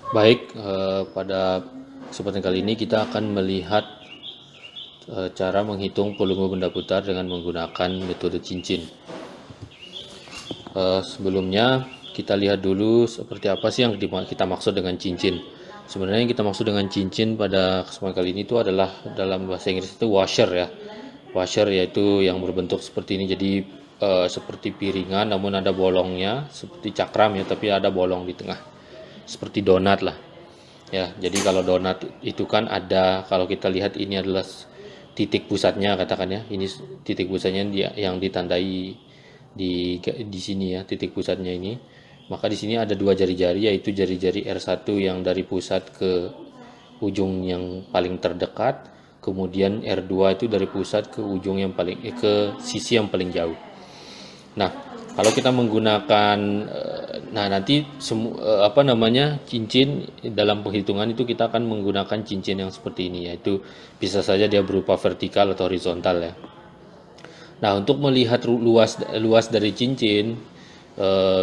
Baik, pada kesempatan kali ini kita akan melihat cara menghitung volume benda putar dengan menggunakan metode cincin. Sebelumnya kita lihat dulu seperti apa sih yang kita maksud dengan cincin. Sebenarnya yang kita maksud dengan cincin pada kesempatan kali ini itu adalah dalam bahasa Inggris itu washer ya. Washer yaitu yang berbentuk seperti ini, jadi seperti piringan namun ada bolongnya, seperti cakram ya, tapi ada bolong di tengah. Seperti donat lah. Ya, jadi kalau donat itu kan ada, kalau kita lihat ini adalah titik pusatnya katakan ya. Ini titik pusatnya yang ditandai di sini ya, titik pusatnya ini. Maka di sini ada dua jari-jari, yaitu jari-jari R1 yang dari pusat ke ujung yang paling terdekat, kemudian R2 itu dari pusat ke ujung yang paling ke sisi yang paling jauh. Nah, kalau kita menggunakan nanti cincin dalam penghitungan itu kita akan menggunakan cincin yang seperti ini, yaitu bisa saja dia berupa vertikal atau horizontal ya. Nah, untuk melihat luas dari cincin,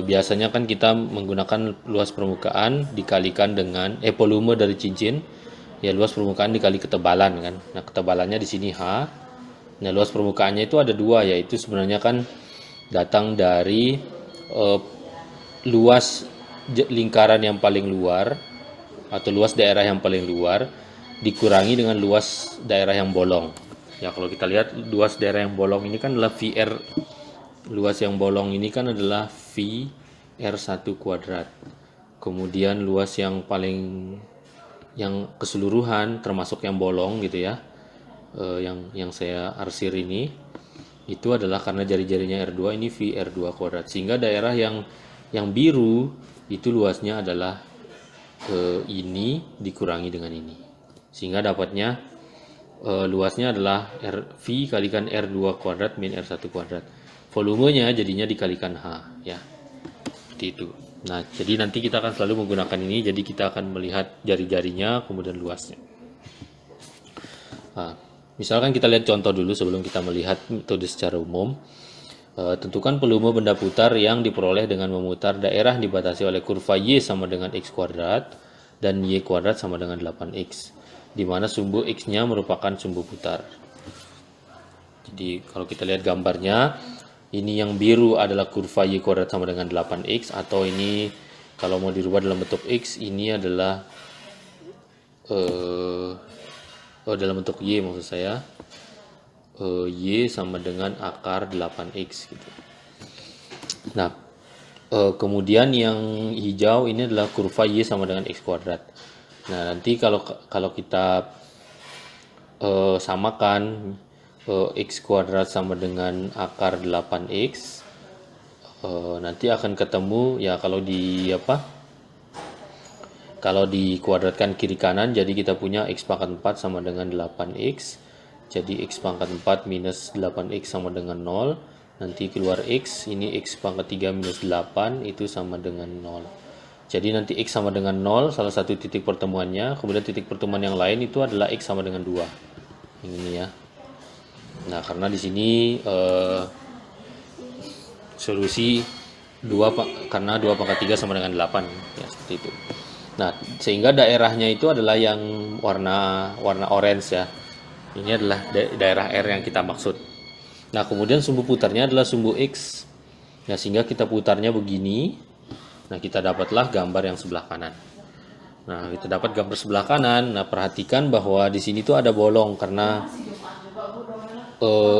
biasanya kan kita menggunakan luas permukaan dikalikan dengan volume dari cincin, ya luas permukaan dikali ketebalan kan. Nah, ketebalannya di sini H. Nah, luas permukaannya itu ada dua, yaitu sebenarnya kan datang dari luas lingkaran yang paling luar atau luas daerah yang paling luar dikurangi dengan luas daerah yang bolong. Ya, kalau kita lihat luas daerah yang bolong ini kan adalah VR. Luas yang bolong ini kan adalah VR1 kuadrat. Kemudian luas yang keseluruhan termasuk yang bolong gitu ya. Yang saya arsir ini itu adalah karena jari-jarinya R2 ini VR2 kuadrat. Sehingga daerah yang biru itu luasnya adalah ini dikurangi dengan ini. Sehingga dapatnya luasnya adalah V kalikan R2 kuadrat min R1 kuadrat. Volumenya jadinya dikalikan H ya. Seperti itu. Nah, jadi nanti kita akan selalu menggunakan ini, jadi kita akan melihat jari-jarinya kemudian luasnya. Nah, misalkan kita lihat contoh dulu sebelum kita melihat metode secara umum. Tentukan volume benda putar yang diperoleh dengan memutar daerah dibatasi oleh kurva Y sama dengan X kuadrat dan Y kuadrat sama dengan 8X, di mana sumbu X-nya merupakan sumbu putar. Jadi kalau kita lihat gambarnya, ini yang biru adalah kurva Y kuadrat sama dengan 8X, atau ini kalau mau dirubah dalam bentuk X, ini adalah dalam bentuk Y maksud saya. Y sama dengan akar 8X gitu. Nah, kemudian yang hijau ini adalah kurva Y sama dengan X kuadrat. Nah, nanti kalau kita samakan X kuadrat sama dengan akar 8X, nanti akan ketemu ya, kalau dikuadratkan kiri kanan, jadi kita punya X pangkat 4 sama dengan 8X. Jadi X pangkat 4 minus 8X sama dengan 0. Nanti keluar X, ini X pangkat 3 minus 8 itu sama dengan 0. Jadi nanti X sama dengan 0, salah satu titik pertemuannya. Kemudian titik pertemuan yang lain itu adalah X sama dengan 2. Ini ya. Nah, karena di sini solusi 2 karena 2 pangkat 3 sama dengan 8 ya, seperti itu. Nah, sehingga daerahnya itu adalah yang warna orange ya. Ini adalah daerah R yang kita maksud. Nah, kemudian sumbu putarnya adalah sumbu X. Nah, sehingga kita putarnya begini. Nah, kita dapatlah gambar yang sebelah kanan. Nah, kita dapat gambar sebelah kanan. Nah, perhatikan bahwa di sini tuh ada bolong karena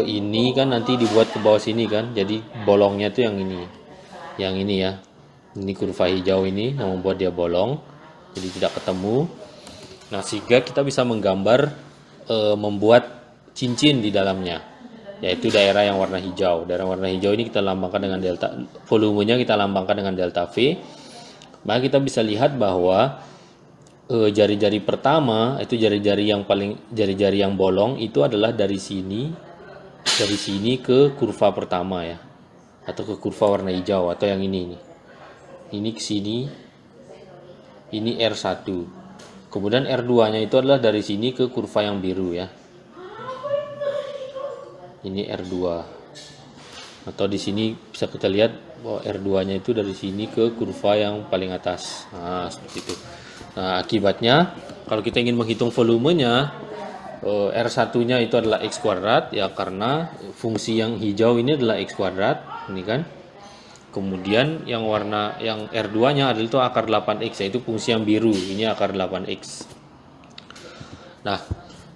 ini kan nanti dibuat ke bawah sini kan. Jadi bolongnya tuh yang ini. Yang ini ya. Ini kurva hijau ini yang membuat dia bolong. Jadi tidak ketemu. Nah, sehingga kita bisa menggambar membuat cincin di dalamnya, yaitu daerah yang warna hijau. Daerah warna hijau ini kita lambangkan dengan delta, volumenya kita lambangkan dengan delta V. Maka kita bisa lihat bahwa jari-jari pertama itu jari-jari yang bolong itu adalah dari sini ke kurva pertama ya, atau ke kurva warna hijau, atau yang ini ke sini, ini R1. Kemudian R2-nya itu adalah dari sini ke kurva yang biru ya. Ini R2. Atau di sini bisa kita lihat bahwa R2-nya itu dari sini ke kurva yang paling atas. Nah, seperti itu. Nah, akibatnya kalau kita ingin menghitung volumenya, R1-nya itu adalah X kuadrat, ya karena fungsi yang hijau ini adalah X kuadrat, ini kan. Kemudian yang warna yang R2-nya adalah itu akar 8X, yaitu fungsi yang biru, ini akar 8X. Nah,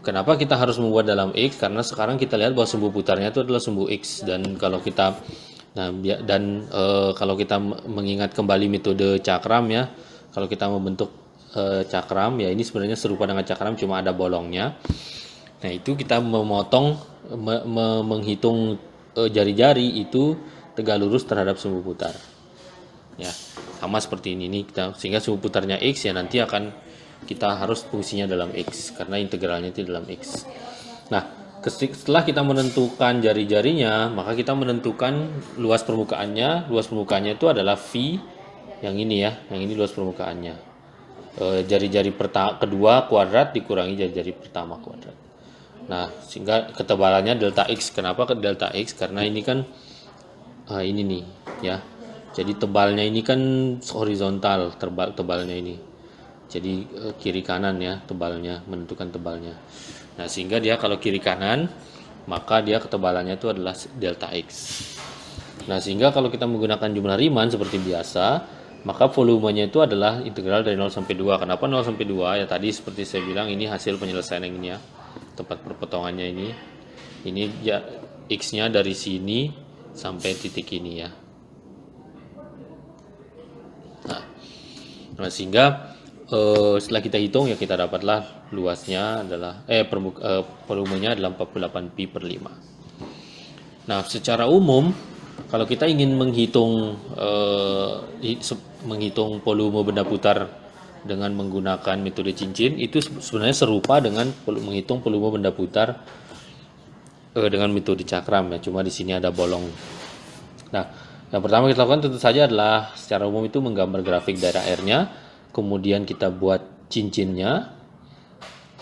kenapa kita harus membuat dalam X? Karena sekarang kita lihat bahwa sumbu putarnya itu adalah sumbu X, dan kalau kita kalau kita mengingat kembali metode cakram ya, kalau kita membentuk cakram ya, ini sebenarnya serupa dengan cakram cuma ada bolongnya. Nah, itu kita memotong menghitung jari-jari itu tegak lurus terhadap sumbu putar. Ya, sama seperti ini kita, sehingga sumbu putarnya X ya nanti akan kita harus fungsinya dalam X karena integralnya itu dalam X. Nah, setelah kita menentukan jari-jarinya, maka kita menentukan luas permukaannya. Luas permukaannya itu adalah V yang ini ya, yang ini luas permukaannya. Jari-jari kedua kuadrat dikurangi jari-jari pertama kuadrat. Nah, sehingga ketebalannya delta X. Kenapa ke delta X? Karena ini kan ini nih ya. Jadi tebalnya ini kan horizontal, tebalnya ini. Jadi kiri kanan ya tebalnya, menentukan tebalnya. Nah, sehingga dia kalau kiri kanan, maka dia ketebalannya itu adalah delta X. Nah, sehingga kalau kita menggunakan jumlah Riemann seperti biasa, maka volumenya itu adalah integral dari 0 sampai 2. Kenapa 0 sampai 2? Ya tadi seperti saya bilang, ini hasil penyelesaian yang ini ya. Tempat perpotongannya ini. Ini ya X-nya dari sini sampai titik ini ya. Nah, sehingga setelah kita hitung ya kita dapatlah luasnya adalah volumenya adalah 48 pi per 5. Nah, secara umum kalau kita ingin menghitung volume benda putar dengan menggunakan metode cincin, itu sebenarnya serupa dengan menghitung volume benda putar dengan metode cakram ya, cuma di sini ada bolong. Nah, yang pertama kita lakukan tentu saja adalah secara umum itu menggambar grafik daerah R-nya, kemudian kita buat cincinnya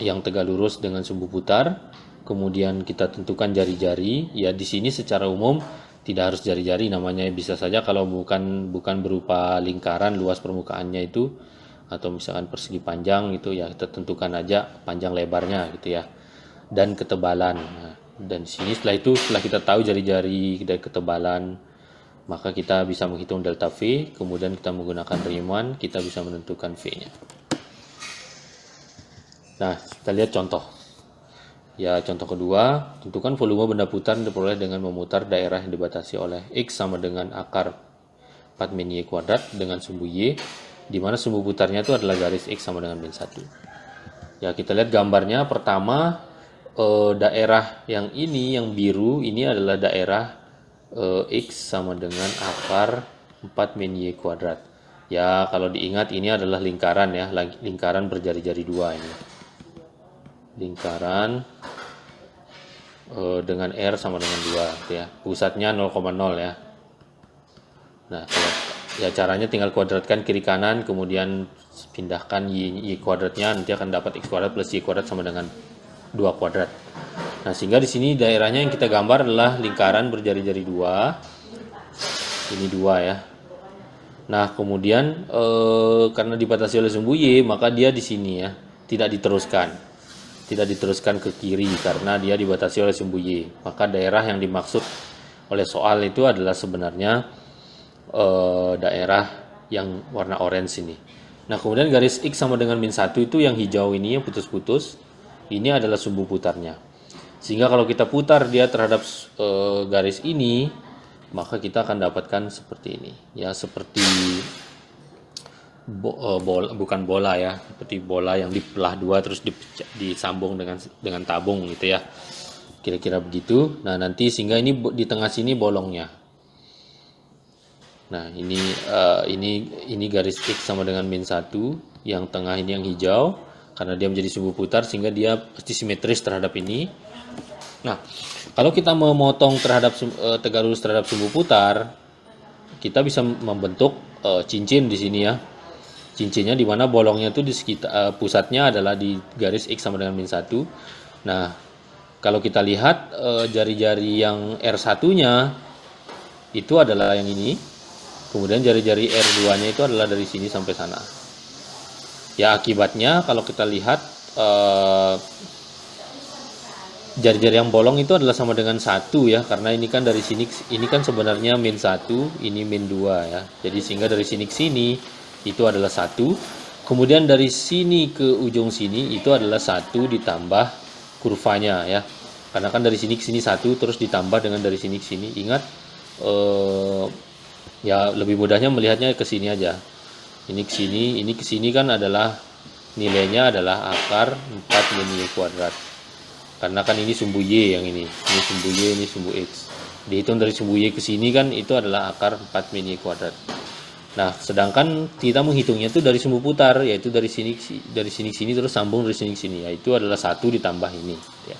yang tegak lurus dengan sumbu putar, kemudian kita tentukan jari-jari. Ya di sini secara umum tidak harus jari-jari, namanya bisa saja kalau bukan berupa lingkaran luas permukaannya itu, atau misalkan persegi panjang gitu ya, kita tentukan aja panjang lebarnya gitu ya, dan ketebalan. Nah, dan di sini setelah kita tahu jari-jari dan ketebalan, maka kita bisa menghitung delta V, kemudian kita menggunakan Riemann, kita bisa menentukan V-nya. Nah, kita lihat contoh. Ya, contoh kedua, tentukan volume benda putar yang diperoleh dengan memutar daerah yang dibatasi oleh X sama dengan akar 4 min Y kuadrat dengan sumbu Y, di mana sumbu putarnya itu adalah garis X sama dengan min 1. Ya, kita lihat gambarnya. Pertama, daerah yang ini, yang biru, ini adalah daerah X sama dengan akar 4 min Y kuadrat. Ya, kalau diingat ini adalah lingkaran ya, lingkaran berjari-jari dua ini. Lingkaran dengan R sama dengan 2 ya. Pusatnya 0,0 ya. Nah, ya caranya tinggal kuadratkan kiri kanan, kemudian pindahkan Y kuadratnya, nanti akan dapat X kuadrat plus Y kuadrat sama dengan 2 kuadrat. Nah, sehingga di sini daerahnya yang kita gambar adalah lingkaran berjari-jari dua. Ini 2 ya. Nah, kemudian karena dibatasi oleh sumbu Y, maka dia di sini ya, tidak diteruskan ke kiri karena dia dibatasi oleh sumbu Y. Maka daerah yang dimaksud oleh soal itu adalah sebenarnya daerah yang warna orange ini. Nah, kemudian garis X sama dengan min 1 itu yang hijau ini, yang putus-putus, ini adalah sumbu putarnya. Sehingga kalau kita putar dia terhadap garis ini, maka kita akan dapatkan seperti ini. Ya, seperti bukan bola ya, seperti bola yang dibelah dua terus disambung dengan tabung gitu ya. Kira-kira begitu. Nah, nanti sehingga ini di tengah sini bolongnya. Nah, ini garis X sama dengan min 1, yang tengah ini yang hijau karena dia menjadi sumbu putar sehingga dia pasti simetris terhadap ini. Nah, kalau kita memotong tegak lurus terhadap sumbu putar, kita bisa membentuk cincin di sini ya. Cincinnya di mana bolongnya itu di sekitar pusatnya adalah di garis X sama dengan min 1. Nah, kalau kita lihat jari-jari yang R1-nya itu adalah yang ini. Kemudian jari-jari R2-nya itu adalah dari sini sampai sana. Ya akibatnya kalau kita lihat jari-jari yang bolong itu adalah sama dengan 1 ya, karena ini kan dari sini, ini kan sebenarnya min 1, ini min 2 ya. Jadi sehingga dari sini ke sini itu adalah 1. Kemudian dari sini ke ujung sini itu adalah 1 ditambah kurvanya ya. Karena kan dari sini ke sini 1 terus ditambah dengan dari sini ke sini. Ingat ya lebih mudahnya melihatnya ke sini aja. Ini ke sini kan adalah nilainya adalah akar 4 min y kuadrat. Karena kan ini sumbu y yang ini sumbu y, ini sumbu x. Dihitung dari sumbu y ke sini kan itu adalah akar 4 min y kuadrat. Nah, sedangkan kita menghitungnya itu dari sumbu putar, yaitu dari sini ke sini terus sambung dari sini ke sini, yaitu adalah 1 ditambah ini ya.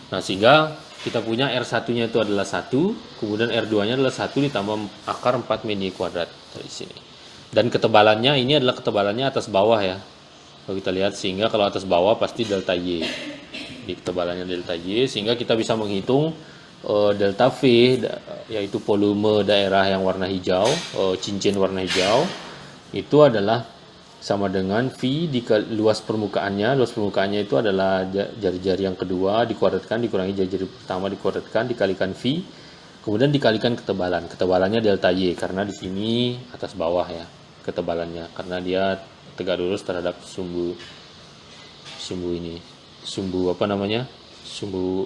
Nah, sehingga kita punya R1-nya itu adalah 1, kemudian R2-nya adalah 1 ditambah akar 4 min y kuadrat dari sini. Dan ketebalannya ini adalah ketebalannya atas bawah ya. Kalau kita lihat, sehingga kalau atas bawah pasti delta Y. Di ketebalannya delta Y, sehingga kita bisa menghitung delta V, yaitu volume daerah yang warna hijau, cincin warna hijau, itu adalah sama dengan V dikali luas permukaannya. Luas permukaannya itu adalah jari-jari yang kedua dikuadratkan dikurangi jari-jari pertama dikuadratkan dikalikan V, kemudian dikalikan ketebalan. Ketebalannya delta Y, karena di sini atas bawah ya ketebalannya, karena dia tegak lurus terhadap sumbu ini, sumbu apa namanya, sumbu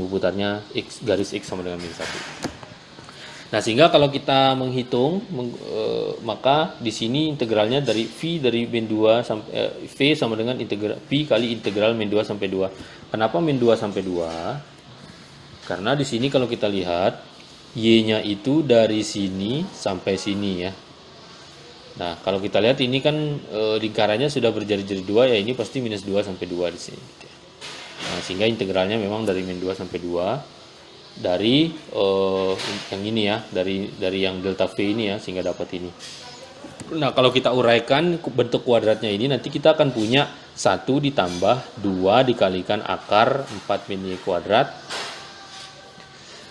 putarnya x garis x sama dengan min 1. Nah, sehingga kalau kita menghitung maka di sini integralnya dari v dari min 2 sampai v sama dengan integral v kali integral min 2 sampai 2. Kenapa min 2 sampai 2? Karena di sini kalau kita lihat y-nya itu dari sini sampai sini ya. Nah, kalau kita lihat ini kan lingkarannya sudah berjari-jari 2 ya, ini pasti minus 2 sampai 2 di sini. Nah, sehingga integralnya memang dari min 2 sampai 2 dari yang ini ya, dari yang delta V ini ya, sehingga dapat ini. Nah, kalau kita uraikan bentuk kuadratnya ini, nanti kita akan punya 1 ditambah 2 dikalikan akar 4 min y kuadrat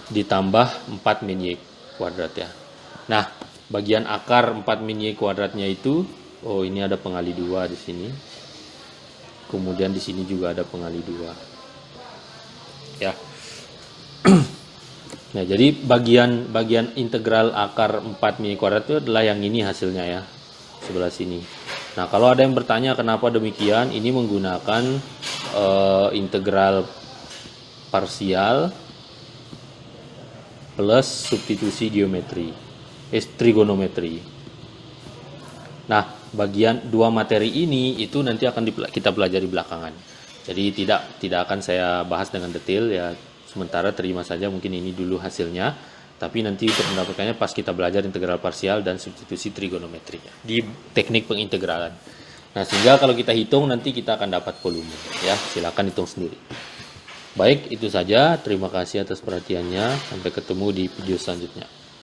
ditambah 4 min y kuadrat ya. Nah, bagian akar 4 min y kuadratnya itu, ini ada pengali 2 di sini. Kemudian di sini juga ada pengali 2. Ya. Nah, jadi bagian integral akar 4 min y kuadrat itu adalah yang ini hasilnya ya. Sebelah sini. Nah, kalau ada yang bertanya kenapa demikian, ini menggunakan integral parsial plus substitusi trigonometri. Nah, bagian dua materi ini itu nanti akan kita pelajari belakangan. Jadi tidak akan saya bahas dengan detail ya. Sementara terima saja mungkin ini dulu hasilnya. Tapi nanti untuk mendapatkannya pas kita belajar integral parsial dan substitusi trigonometri di teknik pengintegralan. Nah, sehingga kalau kita hitung nanti kita akan dapat volume ya. Silakan hitung sendiri. Baik, itu saja. Terima kasih atas perhatiannya. Sampai ketemu di video selanjutnya.